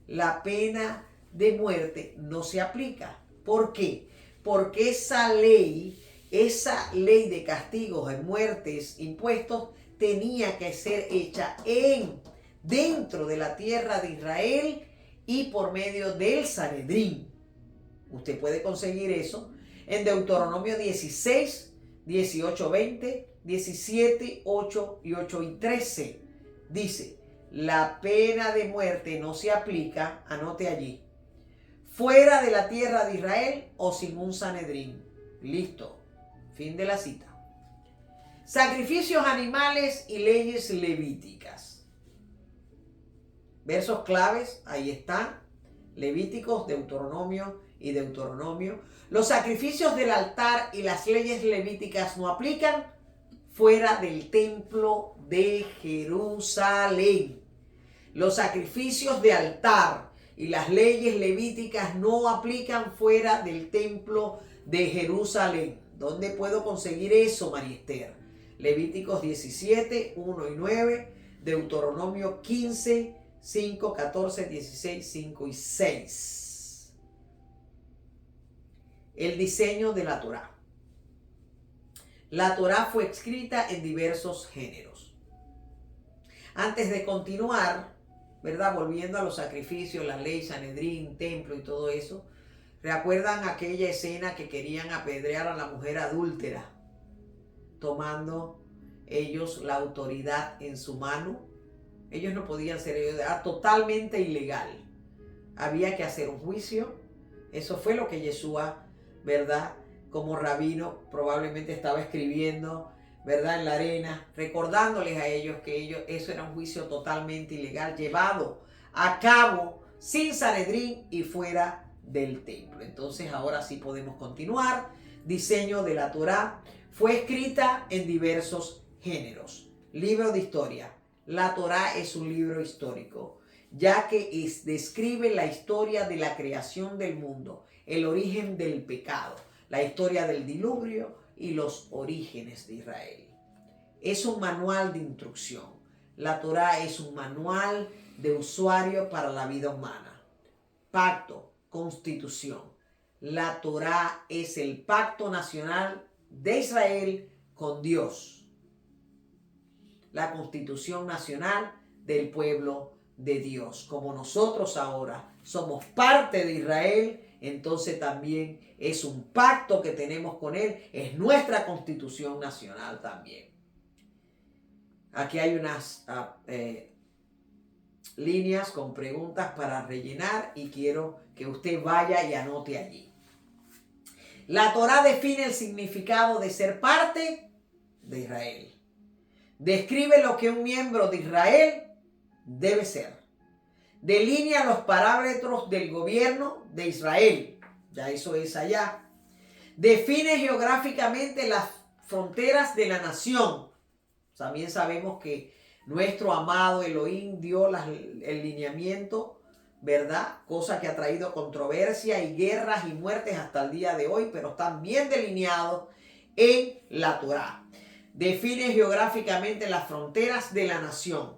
La pena de muerte no se aplica. ¿Por qué? Porque esa ley de castigos de muertes impuestos tenía que ser hecha dentro de la tierra de Israel y por medio del Sanedrín. Usted puede conseguir eso en Deuteronomio 16, 18, 20, 17, 8 y 8 y 13. Dice, la pena de muerte no se aplica, anote allí, fuera de la tierra de Israel o sin un Sanedrín. Listo, fin de la cita. Sacrificios animales y leyes levíticas. Versos claves, ahí están. Levíticos, Deuteronomio y Deuteronomio. Los sacrificios del altar y las leyes levíticas no aplican fuera del templo de Jerusalén. Los sacrificios de altar y las leyes levíticas no aplican fuera del templo de Jerusalén. ¿Dónde puedo conseguir eso, María Esther? Levíticos 17, 1 y 9, Deuteronomio 15, 5, 14, 16, 5 y 6. El diseño de la Torah. La Torá fue escrita en diversos géneros. Antes de continuar, ¿verdad? Volviendo a los sacrificios, la ley, Sanedrín, templo y todo eso, ¿recuerdan aquella escena que querían apedrear a la mujer adúltera, tomando ellos la autoridad en su mano? Ellos no podían ser ellos, era totalmente ilegal. Había que hacer un juicio. Eso fue lo que Yeshua, ¿verdad? Como rabino probablemente estaba escribiendo, ¿verdad? En la arena, recordándoles a ellos que eso era un juicio totalmente ilegal, llevado a cabo sin Sanedrín y fuera del templo. Entonces ahora sí podemos continuar. Diseño de la Torá. Fue escrita en diversos géneros. Libro de historia. La Torá es un libro histórico, ya que describe la historia de la creación del mundo, el origen del pecado, la historia del diluvio y los orígenes de Israel. Es un manual de instrucción. La Torá es un manual de usuario para la vida humana. Pacto, constitución. La Torá es el pacto nacional de Israel con Dios. La constitución nacional del pueblo de Dios. Como nosotros ahora somos parte de Israel, entonces también es un pacto que tenemos con Él, es nuestra constitución nacional también. Aquí hay unas líneas con preguntas para rellenar y quiero que usted vaya y anote allí. La Torá define el significado de ser parte de Israel. Describe lo que un miembro de Israel debe ser. Delinea los parámetros del gobierno de Israel. Ya eso es allá. Define geográficamente las fronteras de la nación. También sabemos que nuestro amado Elohim dio el lineamiento, ¿verdad? Cosa que ha traído controversia y guerras y muertes hasta el día de hoy, pero están bien delineados en la Torá. Define geográficamente las fronteras de la nación.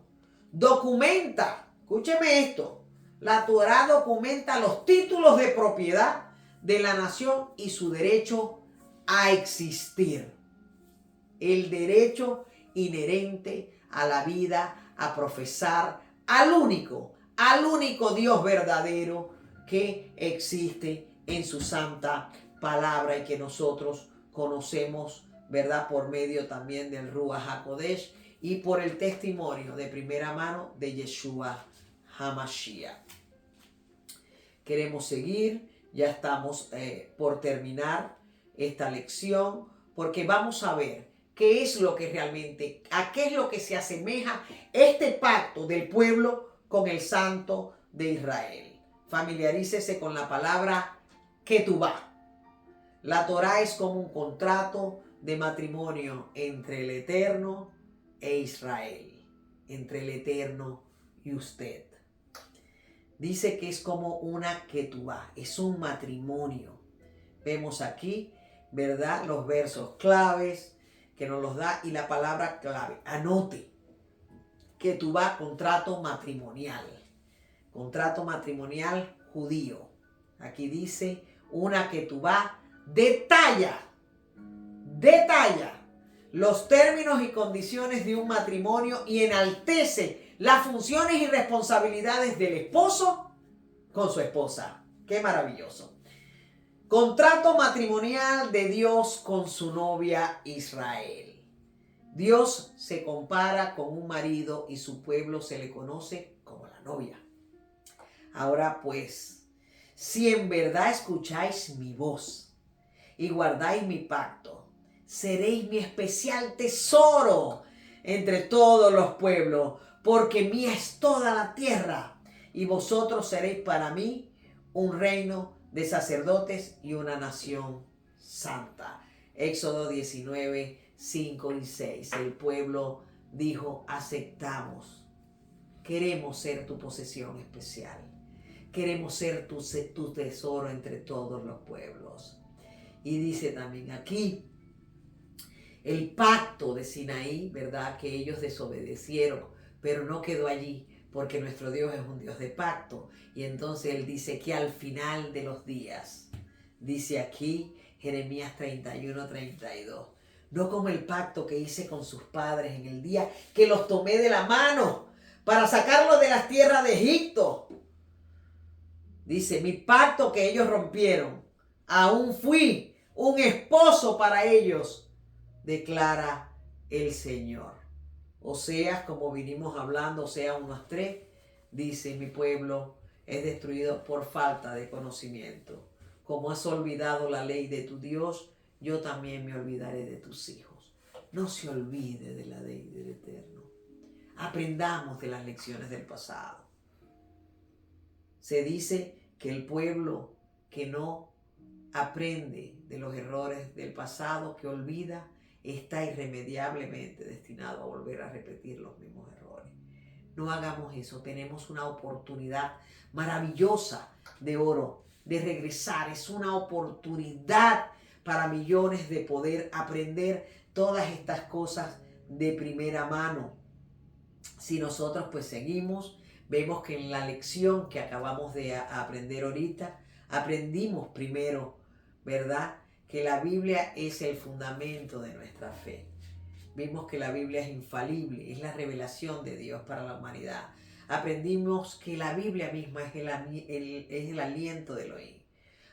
Documenta, escúcheme esto, la Torá documenta los títulos de propiedad de la nación y su derecho a existir. El derecho inherente a la vida, a profesar al único Dios verdadero que existe en su santa palabra y que nosotros conocemos, ¿verdad? Por medio también del Ruach HaKodesh y por el testimonio de primera mano de Yeshua HaMashiach. Queremos seguir, ya estamos por terminar esta lección, porque vamos a ver qué es lo que realmente, a qué es lo que se asemeja este pacto del pueblo con el Santo de Israel. Familiarícese con la palabra Ketubá. La Torá es como un contrato de matrimonio entre el Eterno e Israel, entre el Eterno y usted. Dice que es como una ketubá, es un matrimonio. Vemos aquí, ¿verdad? Los versos claves que nos los da y la palabra clave. Anote. Ketubá, contrato matrimonial. Contrato matrimonial judío. Aquí dice una ketubá detalla los términos y condiciones de un matrimonio y enaltece las funciones y responsabilidades del esposo con su esposa. ¡Qué maravilloso! Contrato matrimonial de Dios con su novia Israel. Dios se compara con un marido y su pueblo se le conoce como la novia. Ahora pues, si en verdad escucháis mi voz y guardáis mi pacto, seréis mi especial tesoro entre todos los pueblos, porque mía es toda la tierra, y vosotros seréis para mí un reino de sacerdotes y una nación santa. Éxodo 19, 5 y 6. El pueblo dijo, aceptamos, queremos ser tu posesión especial, queremos ser tu tesoro entre todos los pueblos. Y dice también aquí, el pacto de Sinaí, ¿verdad? Que ellos desobedecieron, pero no quedó allí, porque nuestro Dios es un Dios de pacto. Y entonces Él dice que al final de los días, dice aquí Jeremías 31, 32, no como el pacto que hice con sus padres en el día que los tomé de la mano para sacarlos de las tierras de Egipto. Dice, mi pacto que ellos rompieron, aún fui un esposo para ellos, declara el Señor. Oseas, como vinimos hablando, Oseas 1:3, dice, mi pueblo es destruido por falta de conocimiento. Como has olvidado la ley de tu Dios, yo también me olvidaré de tus hijos. No se olvide de la ley del Eterno. Aprendamos de las lecciones del pasado. Se dice que el pueblo que no aprende de los errores del pasado, que olvida, está irremediablemente destinado a volver a repetir los mismos errores. No hagamos eso. Tenemos una oportunidad maravillosa de oro, de regresar. Es una oportunidad para millones de poder aprender todas estas cosas de primera mano. Si nosotros pues seguimos, vemos que en la lección que acabamos de aprender ahorita, aprendimos primero, ¿verdad?, que la Biblia es el fundamento de nuestra fe. Vimos que la Biblia es infalible, es la revelación de Dios para la humanidad. Aprendimos que la Biblia misma es el aliento de Elohim.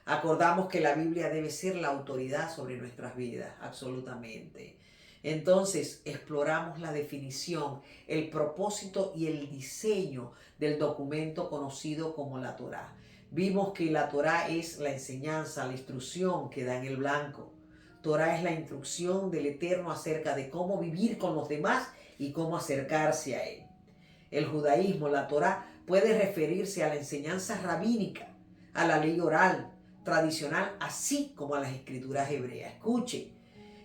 Acordamos que la Biblia debe ser la autoridad sobre nuestras vidas, absolutamente. Entonces exploramos la definición, el propósito y el diseño del documento conocido como la Torá. Vimos que la Torá es la enseñanza, la instrucción que da en el blanco. Torá es la instrucción del Eterno acerca de cómo vivir con los demás y cómo acercarse a Él. El judaísmo, la Torá, puede referirse a la enseñanza rabínica, a la ley oral, tradicional, así como a las escrituras hebreas. Escuche,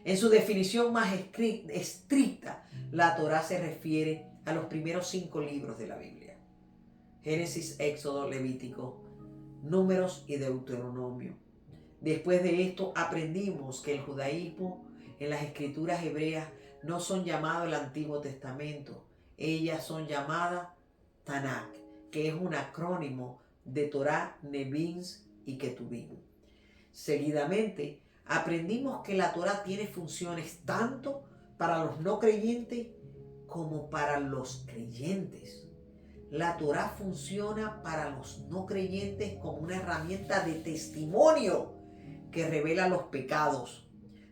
en su definición más estricta, la Torá se refiere a los primeros 5 libros de la Biblia: Génesis, Éxodo, Levítico, Números y Deuteronomio. Después de esto aprendimos que el judaísmo en las escrituras hebreas no son llamadas el Antiguo Testamento, ellas son llamadas Tanakh, que es un acrónimo de Torá, Nebim y Ketubim. Seguidamente aprendimos que la Torá tiene funciones tanto para los no creyentes como para los creyentes. La Torá funciona para los no creyentes como una herramienta de testimonio que revela los pecados,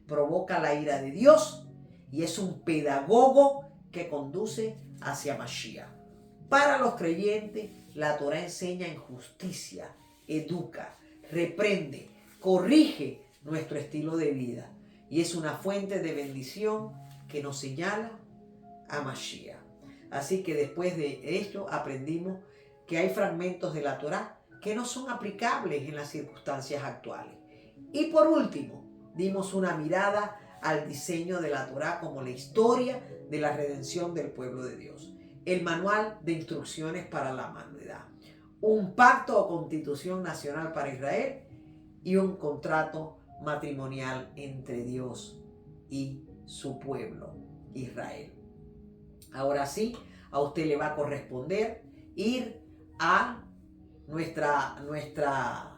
provoca la ira de Dios y es un pedagogo que conduce hacia Mashiach. Para los creyentes, la Torá enseña en justicia, educa, reprende, corrige nuestro estilo de vida y es una fuente de bendición que nos señala a Mashiach. Así que después de esto aprendimos que hay fragmentos de la Torá que no son aplicables en las circunstancias actuales. Y por último, dimos una mirada al diseño de la Torá como la historia de la redención del pueblo de Dios, el manual de instrucciones para la humanidad, un pacto o constitución nacional para Israel y un contrato matrimonial entre Dios y su pueblo, Israel. Ahora sí, a usted le va a corresponder ir a nuestra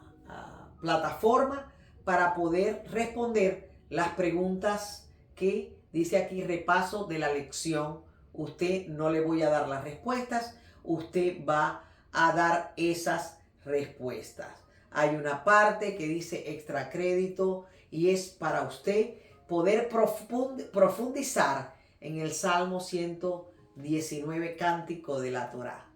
plataforma para poder responder las preguntas que dice aquí, repaso de la lección. Usted no le voy a dar las respuestas, usted va a dar esas respuestas. Hay una parte que dice extra crédito y es para usted poder profundizar en el Salmo 119, cántico de la Torá.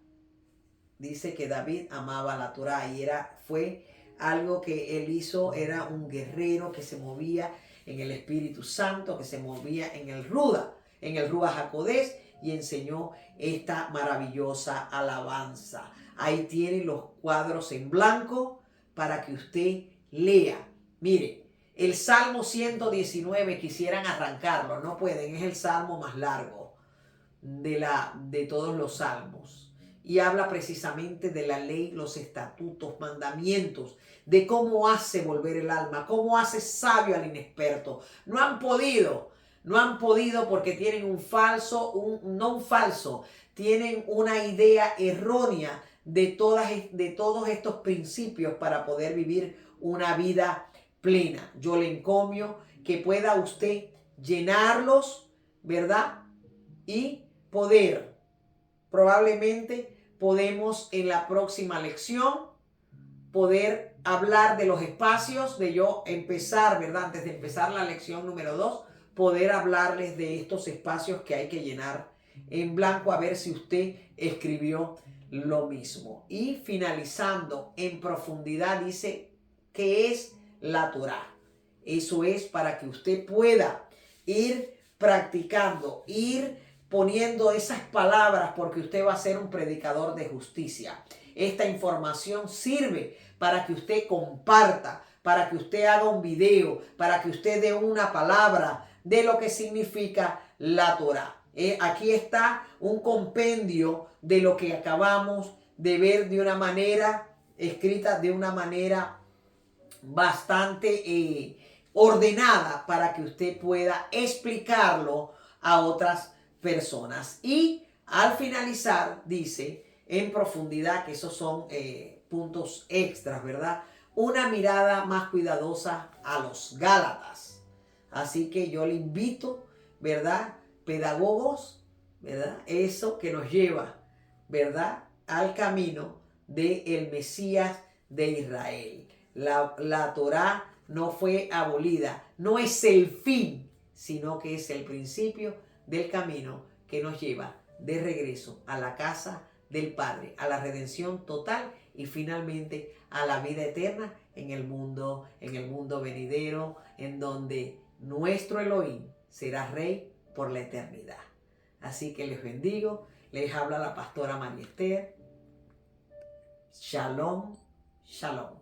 Dice que David amaba la Torá y fue algo que él hizo, era un guerrero que se movía en el Espíritu Santo, que se movía en el Ruach HaKodesh y enseñó esta maravillosa alabanza. Ahí tiene los cuadros en blanco para que usted lea. Mire, el Salmo 119 quisieran arrancarlo, no pueden, es el salmo más largo de todos los salmos. Y habla precisamente de la ley, los estatutos, mandamientos, de cómo hace volver el alma, cómo hace sabio al inexperto. No han podido porque tienen tienen una idea errónea de todos estos principios para poder vivir una vida plena. Yo le encomio que pueda usted llenarlos, ¿verdad? Y probablemente podemos en la próxima lección poder hablar de los espacios, de yo empezar, ¿verdad? Antes de empezar la lección número 2, poder hablarles de estos espacios que hay que llenar en blanco, a ver si usted escribió lo mismo. Y finalizando en profundidad, dice que es la Torá. Eso es para que usted pueda ir practicando, ir poniendo esas palabras, porque usted va a ser un predicador de justicia. Esta información sirve para que usted comparta, para que usted haga un video, para que usted dé una palabra de lo que significa la Torá. Aquí está un compendio de lo que acabamos de ver de una manera escrita, de una manera bastante ordenada, para que usted pueda explicarlo a otras personas. Y al finalizar dice en profundidad, que esos son puntos extras, ¿verdad? Una mirada más cuidadosa a los Gálatas. Así que yo le invito, ¿verdad? Pedagogos, ¿verdad? Eso que nos lleva, ¿verdad? Al camino del Mesías de Israel. La Torá no fue abolida, no es el fin, sino que es el principio del camino que nos lleva de regreso a la casa del Padre, a la redención total y finalmente a la vida eterna en el mundo venidero, en donde nuestro Elohim será rey por la eternidad. Así que les bendigo, les habla la pastora María Esther. Shalom, shalom.